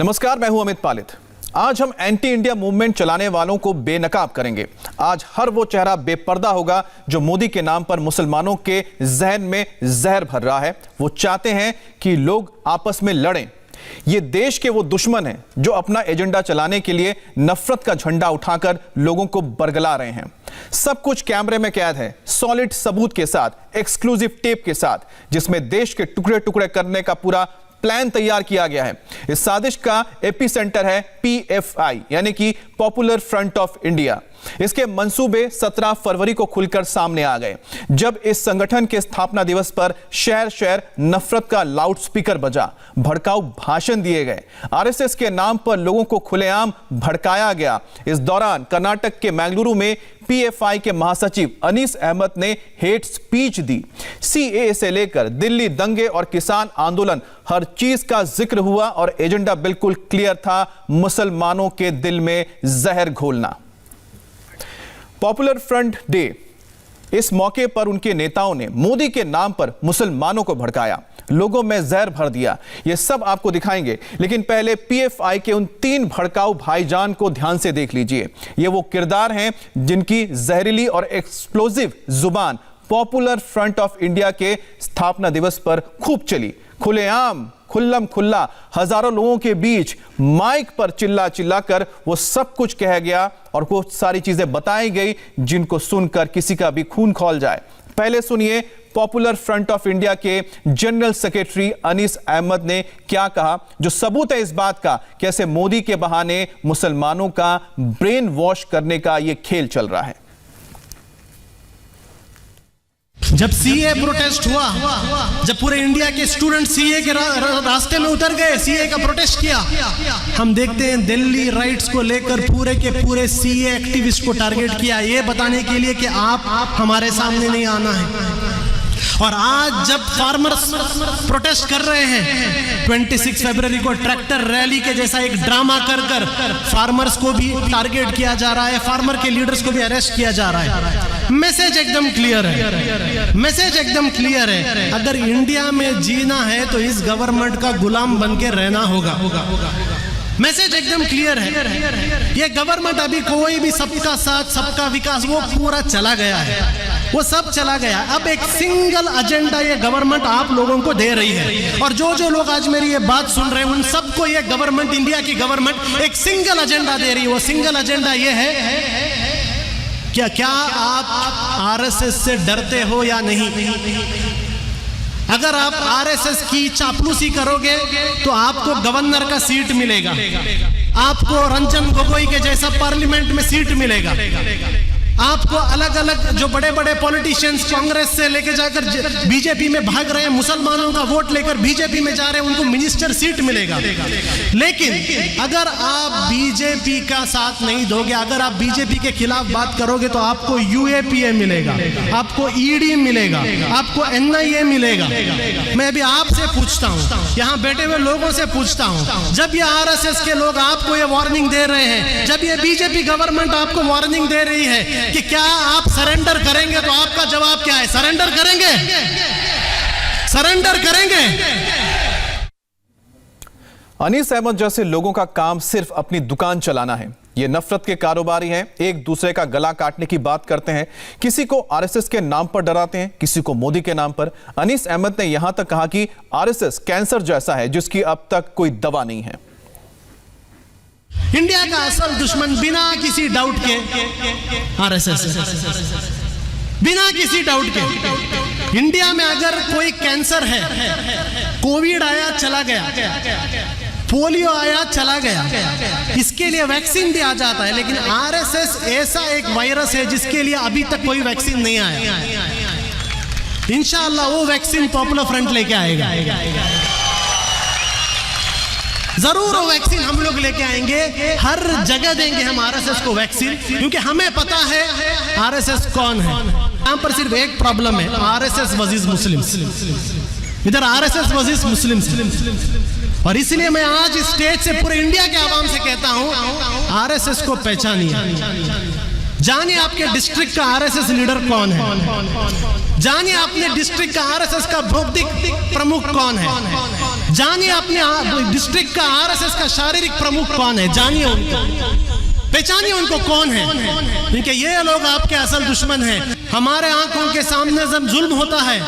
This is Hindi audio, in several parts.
नमस्कार, मैं हूं अमित पालित। आज हम एंटी इंडिया मूवमेंट चलाने वालों को बेनकाब करेंगे। आज हर वो चेहरा बेपर्दा होगा जो मोदी के नाम पर मुसलमानों के जहन में जहर भर रहा है। वो चाहते हैं कि लोग आपस में लड़ें। ये देश के वो दुश्मन हैं जो अपना एजेंडा चलाने के लिए नफरत का झंडा उठाकर लोगों को बरगला रहे हैं। सब कुछ कैमरे में कैद है, सॉलिड सबूत के साथ, एक्सक्लूसिव टेप के साथ, जिसमें देश के टुकड़े टुकड़े करने का पूरा प्लान तैयार किया गया है। इस साजिश का एपिसेंटर है PFI यानी कि पॉपुलर फ्रंट ऑफ इंडिया। इसके मंसूबे 17 फरवरी को खुलकर सामने आ गए, जब इस संगठन के स्थापना दिवस पर शहर शहर नफरत का लाउडस्पीकर बजा, भड़काऊ भाषण दिए गए, RSS के नाम पर लोगों को खुलेआम भड़काया गया। इस दौरान कर्नाटक के मैंगलुरु में PFI के महासचिव अनीस अहमद ने हेट स्पीच दी। CAA से लेकर दिल्ली दंगे और किसान आंदोलन, हर चीज का जिक्र हुआ और एजेंडा बिल्कुल क्लियर था, मुसलमानों के दिल में जहर घोलना। पॉपुलर फ्रंट डे, इस मौके पर उनके नेताओं ने मोदी के नाम पर मुसलमानों को भड़काया, लोगों में जहर भर दिया। ये सब आपको दिखाएंगे, लेकिन पहले PFI के उन 3 भड़काऊ भाईजान को ध्यान से देख लीजिए। ये वो किरदार हैं जिनकी जहरीली और एक्सप्लोजिव जुबान पॉपुलर फ्रंट ऑफ इंडिया के स्थापना दिवस पर खूब चली। खुलेआम, खुल्लम खुल्ला, हजारों लोगों के बीच माइक पर चिल्ला चिल्ला कर वो सब कुछ कह गया और वो सारी चीजें बताई गई जिनको सुनकर किसी का भी खून खौल जाए। पहले सुनिए पॉपुलर फ्रंट ऑफ इंडिया के जनरल सेक्रेटरी अनीस अहमद ने क्या कहा, जो सबूत है इस बात का कैसे मोदी के बहाने मुसलमानों का ब्रेन वॉश करने का यह खेल चल रहा है। जब CAA प्रोटेस्ट हुआ, जब पूरे इंडिया के स्टूडेंट CAA के रास्ते में उतर गए, CAA का प्रोटेस्ट किया, हम देखते हैं दिल्ली राइट्स को लेकर पूरे के पूरे CAA एक्टिविस्ट को टारगेट किया, ये बताने के लिए कि आप हमारे सामने नहीं आना है। और आज जब फार्मर्स प्रोटेस्ट कर रहे हैं, 26 फरवरी को ट्रैक्टर रैली के जैसा एक ड्रामा कर फार्मर्स को भी टारगेट किया जा रहा है, फार्मर के लीडर्स को भी अरेस्ट किया जा रहा है। मैसेज एकदम क्लियर है, मैसेज एकदम क्लियर है। अगर इंडिया में जीना है तो इस गवर्नमेंट का गुलाम बन के रहना होगा। मैसेज एकदम क्लियर है। ये गवर्नमेंट अभी कोई भी सबका साथ सबका विकास वो पूरा चला गया है, वो सब चला गया। अब एक सिंगल एजेंडा ये गवर्नमेंट आप लोगों को दे रही है, और जो लोग आज मेरी ये बात सुन रहे हैं उन सबको ये गवर्नमेंट, इंडिया की गवर्नमेंट एक सिंगल एजेंडा दे रही है। वो सिंगल एजेंडा ये है, क्या आप RSS से डरते हो या नहीं? अगर आप RSS की चापलूसी करोगे तो आपको गवर्नर का सीट मिलेगा, आपको रंजन गोगोई के जैसा पार्लियामेंट में सीट मिलेगा, आपको अलग अलग जो बड़े बड़े पॉलिटिशियंस कांग्रेस से लेके जाकर बीजेपी में भाग रहे हैं, मुसलमानों का वोट लेकर बीजेपी में जा रहे हैं, उनको मिनिस्टर सीट मिलेगा। लेकिन अगर आप बीजेपी का साथ नहीं दोगे, अगर आप बीजेपी के खिलाफ बात करोगे तो आपको UAPA मिलेगा, आपको ED मिलेगा, आपको NIA मिलेगा। मैं भी आपसे पूछता हूं, यहां बैठे हुए लोगों से पूछता हूं, जब ये RSS के लोग आपको ये वार्निंग दे रहे हैं, जब ये बीजेपी गवर्नमेंट आपको वार्निंग दे रही है कि क्या आप सरेंडर करेंगे, तो आपका जवाब क्या है? सरेंडर करेंगे, सरेंडर करेंगे। अनीस अहमद जैसे लोगों का काम सिर्फ अपनी दुकान चलाना है। ये नफरत के कारोबारी हैं, एक दूसरे का गला काटने की बात करते हैं, किसी को RSS के नाम पर डराते हैं, किसी को मोदी के नाम पर। अनीस अहमद ने यहां तक कहा कि RSS कैंसर जैसा है जिसकी अब तक कोई दवा नहीं है। इंडिया का असल दुश्मन बिना किसी डाउट के RSS, बिना किसी डाउट के। इंडिया में अगर कोई कैंसर है, कोविड आया चला गया, पोलियो आया चला गया, इसके लिए वैक्सीन भी आ जाता है, लेकिन RSS ऐसा एक वायरस है जिसके लिए अभी तक कोई वैक्सीन नहीं आया। इंशाअल्लाह वो वैक्सीन पॉपुलर फ्रंट लेके आएगा, जरूर वो वैक्सीन हम लोग लेके आएंगे, हर जगह देंगे हम RSS को वैक्सीन, क्योंकि हमें पता है RSS कौन है। यहाँ पर सिर्फ एक प्रॉब्लम है, RSS वर्सेस मुस्लिम्स, इधर RSS वर्सेस मुस्लिम्स। और इसलिए मैं आज स्टेज से पूरे इंडिया के आवाम से कहता हूं, RSS को पहचानिए, जानिए आपके डिस्ट्रिक्ट का RSS लीडर कौन है, जानिए अपने डिस्ट्रिक्ट का आरएसएस का भौतिक प्रमुख कौन है, जानिए अपने डिस्ट्रिक्ट का आरएसएस का शारीरिक प्रमुख कौन है, जानिए उनको, पहचानिए उनको कौन है, क्योंकि ये लोग आपके असल दुश्मन हैं। हमारे आंखों के सामने जब जुल्म होता है,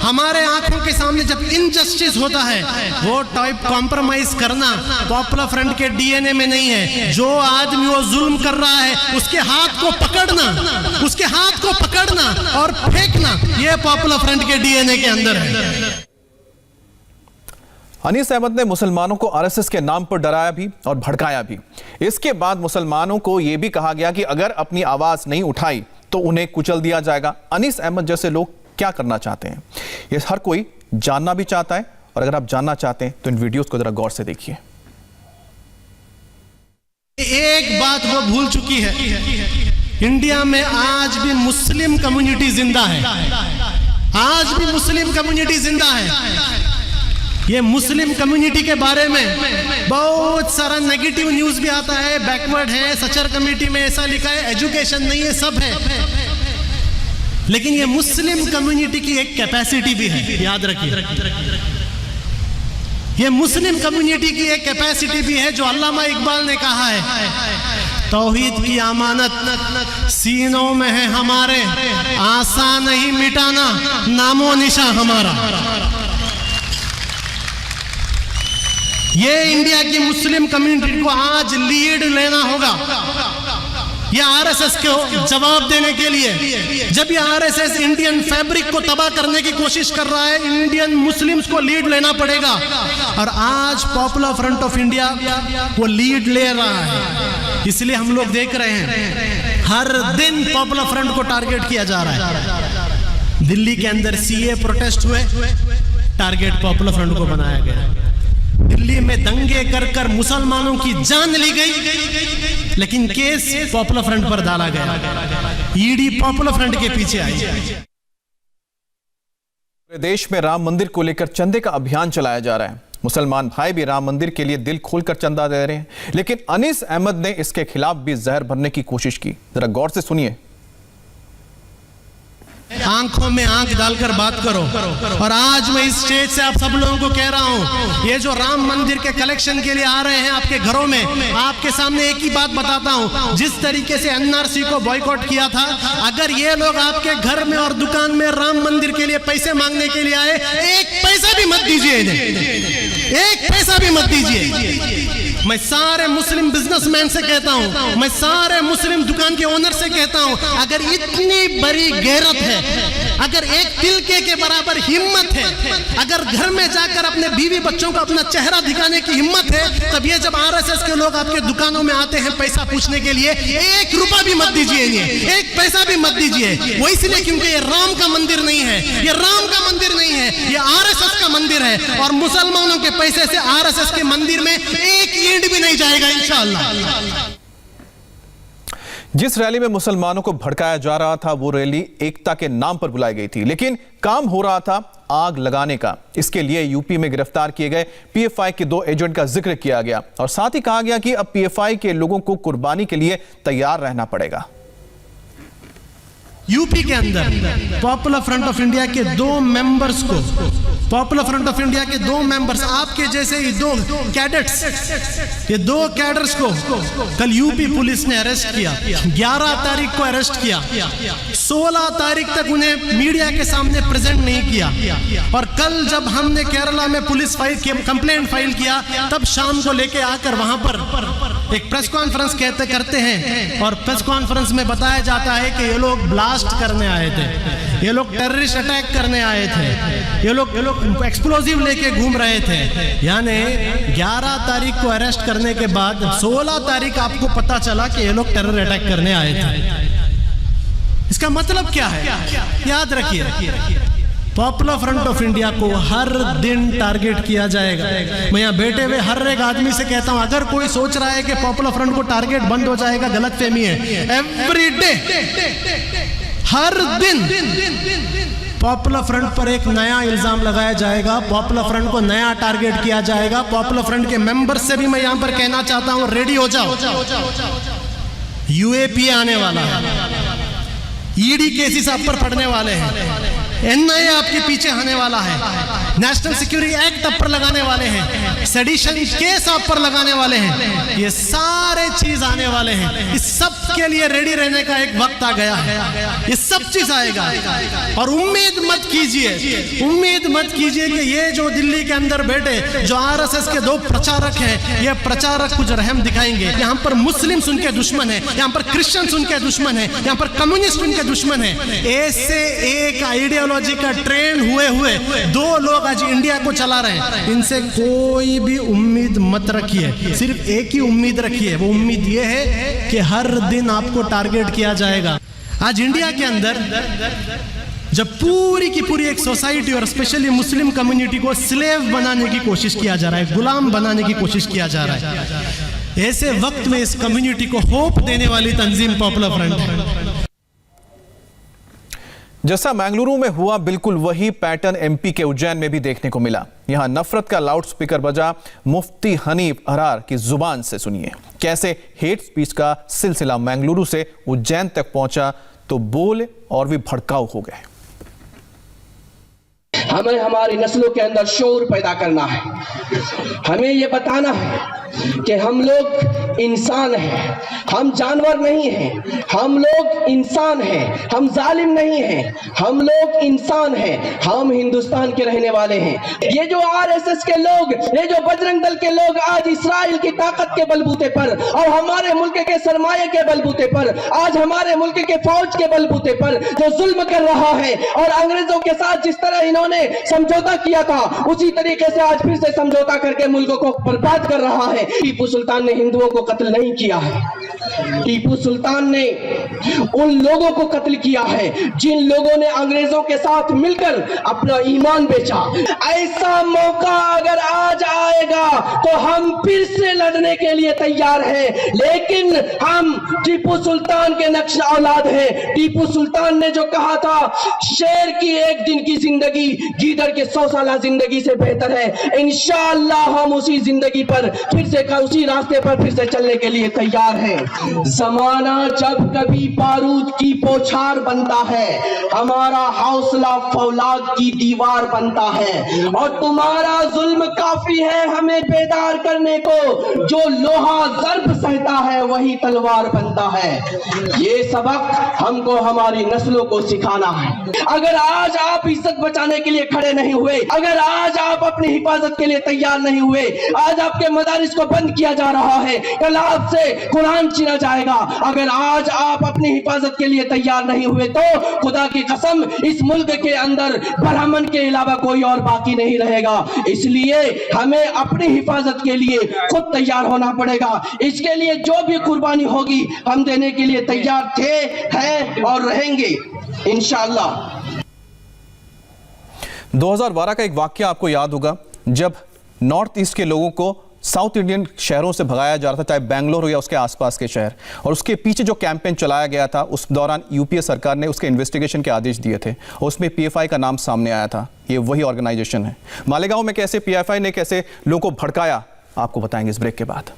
हमारे आंखों के सामने जब इनजस्टिस होता है, वो टाइप कॉम्प्रोमाइज करना पॉपुलर फ्रंट के डीएनए में नहीं है। जो आदमी वो जुल्म कर रहा है उसके हाथ को पकड़ना, उसके हाथ को पकड़ना और फेंकना, ये पॉपुलर फ्रंट के डीएनए के अंदर है। अनीस अहमद ने मुसलमानों को आरएसएस के नाम पर डराया भी और भड़काया भी। इसके बाद मुसलमानों को यह भी कहा गया कि अगर अपनी आवाज नहीं उठाई तो उन्हें कुचल दिया जाएगा। अनीस अहमद जैसे लोग क्या करना चाहते हैं, ये हर कोई जानना भी चाहता है, और अगर आप जानना चाहते हैं तो इन वीडियोस को जरा गौर से देखिए। एक बात वो भूल चुकी है, इंडिया में आज भी मुस्लिम कम्युनिटी जिंदा है, आज भी मुस्लिम कम्युनिटी जिंदा है। ये मुस्लिम कम्युनिटी के बारे में बहुत सारा नेगेटिव न्यूज भी आता है, बैकवर्ड है, सचर कमेटी में ऐसा लिखा है, एजुकेशन नहीं है, सब है, लेकिन ये मुस्लिम कम्युनिटी की एक कैपेसिटी भी है, याद रखिए। ये मुस्लिम कम्युनिटी की एक कैपेसिटी भी है, जो अल्लामा इकबाल ने कहा है, तौहीद की अमानत सीनों में है हमारे, आसान नहीं मिटाना नामो निशा हमारा। ये इंडिया की मुस्लिम कम्युनिटी को आज लीड लेना होगा, ये आरएसएस को जवाब देने के लिए। जब ये आरएसएस इंडियन फैब्रिक को तबाह करने की कोशिश कर रहा है, इंडियन मुस्लिम्स को लीड लेना पड़ेगा, और आज पॉपुलर फ्रंट ऑफ इंडिया वो लीड ले रहा है। इसलिए हम लोग देख रहे हैं हर दिन पॉपुलर फ्रंट को टारगेट किया जा रहा है। दिल्ली के अंदर सीए प्रोटेस्ट हुए, टारगेट पॉपुलर फ्रंट को बनाया गया। दिल्ली में दंगे कर कर मुसलमानों की जान ली गई, लेकिन केस पॉपुलर फ्रंट पर डाला गया, ईडी पॉपुलर फ्रंट के पीछे आई। देश में राम मंदिर को लेकर चंदे का अभियान चलाया जा रहा है। मुसलमान भाई भी राम मंदिर के लिए दिल खोलकर चंदा दे रहे हैं, लेकिन अनीस अहमद ने इसके खिलाफ भी जहर भरने की कोशिश की। जरा गौर से सुनिए। आंखों में आंख डालकर बात करो, और आज मैं इस स्टेज से आप सब लोगों को कह रहा हूं, ये जो राम मंदिर के कलेक्शन के लिए आ रहे हैं आपके घरों में, आपके सामने एक ही बात बताता हूं, जिस तरीके से एनआरसी को बॉयकॉट किया था, अगर ये लोग आपके घर में और दुकान में राम मंदिर के लिए पैसे मांगने के लिए आए, एक पैसा भी मत दीजिए इन्हें, एक पैसा भी मत दीजिए। मैं सारे मुस्लिम बिजनेसमैन से कहता हूं, मैं सारे मुस्लिम दुकान के ओनर से कहता हूं, अगर इतनी बड़ी गैरत है, अगर एक तिलके के बराबर हिम्मत है, अगर घर में जाकर अपने बीवी बच्चों को अपना चेहरा दिखाने की हिम्मत है, तब ये जब आरएसएस के लोग आपके दुकानों में आते हैं पैसा पूछने के लिए, एक रुपया भी मत दीजिए इन्हें, एक पैसा भी मत दीजिए। वो इसलिए क्योंकि ये राम का मंदिर नहीं है, ये राम का मंदिर नहीं है, ये आरएसएस का मंदिर है, और मुसलमानों के पैसे से आरएसएस के मंदिर में एक ईंट भी नहीं जाएगा इंशाअल्लाह। जिस रैली में मुसलमानों को भड़काया जा रहा था, वो रैली एकता के नाम पर बुलाई गई थी, लेकिन काम हो रहा था आग लगाने का। इसके लिए यूपी में गिरफ्तार किए गए पीएफआई के 2 एजेंट का जिक्र किया गया, और साथ ही कहा गया कि अब पीएफआई के लोगों को कुर्बानी के लिए तैयार रहना पड़ेगा। यूपी के अंदर पॉपुलर फ्रंट ऑफ इंडिया के 2 मेंबर्स को, पॉपुलर फ्रंट ऑफ इंडिया के 2 मेंबर्स, आपके जैसे ही 2 कैडेट्स, ये 2 कैडर्स को कल यूपी पुलिस ने अरेस्ट किया। 11 तारीख को अरेस्ट किया, 16 तारीख तक उन्हें मीडिया के सामने प्रेजेंट नहीं किया, और कल जब हमने केरला में पुलिस कंप्लेंट फाइल किया, तब शाम को लेके आकर वहां पर एक प्रेस कॉन्फ्रेंस करते हैं, और प्रेस कॉन्फ्रेंस में बताया जाता है कि ये लोग ब्लास्ट करने आए थे, ये लोग टेररिस्ट अटैक करने आए थे, ये लोग एक्सप्लोजिव लेके घूम रहे थे। यानी 11 तारीख को अरेस्ट करने के बाद 16 तारीख आपको पता चला कि ये लोग टेरर अटैक करने आए थे। इसका मतलब क्या है? याद रखिए, पॉपुलर फ्रंट ऑफ इंडिया को हर दिन टारगेट किया जाएगा। मैं यहाँ बैठे हुए हर एक आदमी से कहता हूं, अगर कोई सोच रहा है कि पॉपुलर फ्रंट को टारगेट बंद हो जाएगा, गलतफहमी है। एवरी डे, हर दिन पॉपुलर फ्रंट पर एक नया इल्जाम लगाया जाएगा, पॉपुलर फ्रंट को नया टारगेट किया जाएगा। पॉपुलर फ्रंट के मेंबर्स से भी मैं यहां पर कहना चाहता हूं, रेडी हो जाओ, यूएपी आने वाला है, ईडी केसेस आप पर पड़ने वाले हैं। एनआईए आपके पीछे आने वाला है, नेशनल सिक्योरिटी एक्ट आप पर लगाने वाले हैं, सेडिशन केस आप पर लगाने वाले हैं, ये सारे चीज आने वाले हैं। इस सब के लिए रेडी रहने का एक वक्त आ गया है, ये सब चीज आएगा। और उम्मीद मत कीजिए कि ये जो दिल्ली के अंदर बैठे जो आरएसएस के दो प्रचारक हैं, ये प्रचारक कुछ रहम दिखाएंगे। यहाँ पर मुस्लिम्स उनके दुश्मन है, यहाँ पर क्रिश्चियंस उनके दुश्मन है, यहाँ पर कम्युनिस्ट उनके दुश्मन है। ऐसे एक आइडियोलॉजी का ट्रेंड हुए दो लोग आज इंडिया को चला रहे हैं। इनसे कोई भी उम्मीद मत रखिए, सिर्फ एक ही उम्मीद रखिए, वो उम्मीद ये है कि हर दिन आपको टारगेट किया जाएगा। आज इंडिया के अंदर जब पूरी की पूरी एक सोसाइटी और स्पेशली मुस्लिम कम्युनिटी को स्लेव बनाने की कोशिश किया जा रहा है, गुलाम बनाने की कोशिश किया जा रहा है, ऐसे वक्त में इस कम्युनिटी को होप देने वाली तंजीम पॉपुलर फ्रंट है। जैसा बेंगलुरु में हुआ, बिल्कुल वही पैटर्न एमपी के उज्जैन में भी देखने को मिला। यहां नफरत का लाउड स्पीकर बजा। मुफ्ती हनीफ अरहार की जुबान से सुनिए कैसे हेट स्पीच का सिलसिला बेंगलुरु से उज्जैन तक पहुंचा तो बोल और भी भड़काऊ हो गए। हमें हमारी नस्लों के अंदर शौर पैदा करना है। हमें यह बताना है कि हम लोग इंसान हैं, हम जानवर नहीं हैं। हम लोग इंसान हैं, हम जालिम नहीं हैं। हम लोग इंसान हैं, हम हिंदुस्तान के रहने वाले हैं। ये जो आरएसएस के लोग, ये जो बजरंग दल के लोग आज इस्राइल की ताकत के बलबूते पर और हमारे मुल्क के सरमाए के बलबूते पर, आज हमारे मुल्क के फौज के बलबूते पर जो जुल्म कर रहा है और अंग्रेजों के साथ जिस तरह इन्होंने समझौता किया था, उसी तरीके से आज फिर से समझौता करके मुल्क को बर्बाद कर रहा है। टीपू सुल्तान ने हिंदुओं को कत्ल नहीं किया है, टीपू सुल्तान ने उन लोगों को कत्ल किया है जिन लोगों ने अंग्रेजों के साथ मिलकर अपना ईमान बेचा। ऐसा मौका अगर आज आएगा तो हम फिर से लड़ने के लिए तैयार हैं, लेकिन हम टीपू सुल्तान के नक्श औलाद हैं। टीपू सुल्तान ने जो कहा था, शेर की एक दिन की जिंदगी गीदड़ के 100 साल जिंदगी से बेहतर है। इंशाअल्लाह हम उसी जिंदगी पर फिर से उसी रास्ते पर फिर से चलने के लिए तैयार हैं। जमाना जब कभी बारूद की बौछार बनता है, हमारा हौसला फौलाद की दीवार बनता है। और तुम्हारा जुल्म काफी है हमें बेदार करने को, जो लोहा ज़र्ब सहता है वही तलवार बनता है। ये सबक हमको हमारी नस्लों को सिखाना है। अगर आज आप इज्जत बचाने के लिए खड़े नहीं हुए, अगर आज आप अपनी हिफाजत के लिए तैयार नहीं हुए, आज आपके मदारिस को बंद किया जा रहा है, कल आपसे कुरान छीना जाएगा। अगर आज आप अपनी हिफाजत के लिए तैयार नहीं हुए तो खुदा की कसम इस मुल्क के अंदर ब्राह्मण के अलावा कोई और बाकी नहीं रहेगा। इसलिए हमें अपनी हिफाजत के लिए खुद तैयार होना पड़ेगा। इसके लिए जो भी कुर्बानी होगी हम देने के लिए तैयार थे, हैं और रहेंगे इंशाअल्लाह। 2012 का एक वाकया आपको याद होगा, जब नॉर्थ ईस्ट के लोगों को साउथ इंडियन शहरों से भगाया जा रहा था, चाहे बेंगलोर हो या उसके आसपास के शहर, और उसके पीछे जो कैंपेन चलाया गया था उस दौरान यूपीए सरकार ने उसके इन्वेस्टिगेशन के आदेश दिए थे और उसमें पीएफआई का नाम सामने आया था। ये वही ऑर्गेनाइजेशन है। मालेगांव में कैसे पीएफआई ने कैसे लोगों को भड़काया, आपको बताएंगे इस ब्रेक के बाद।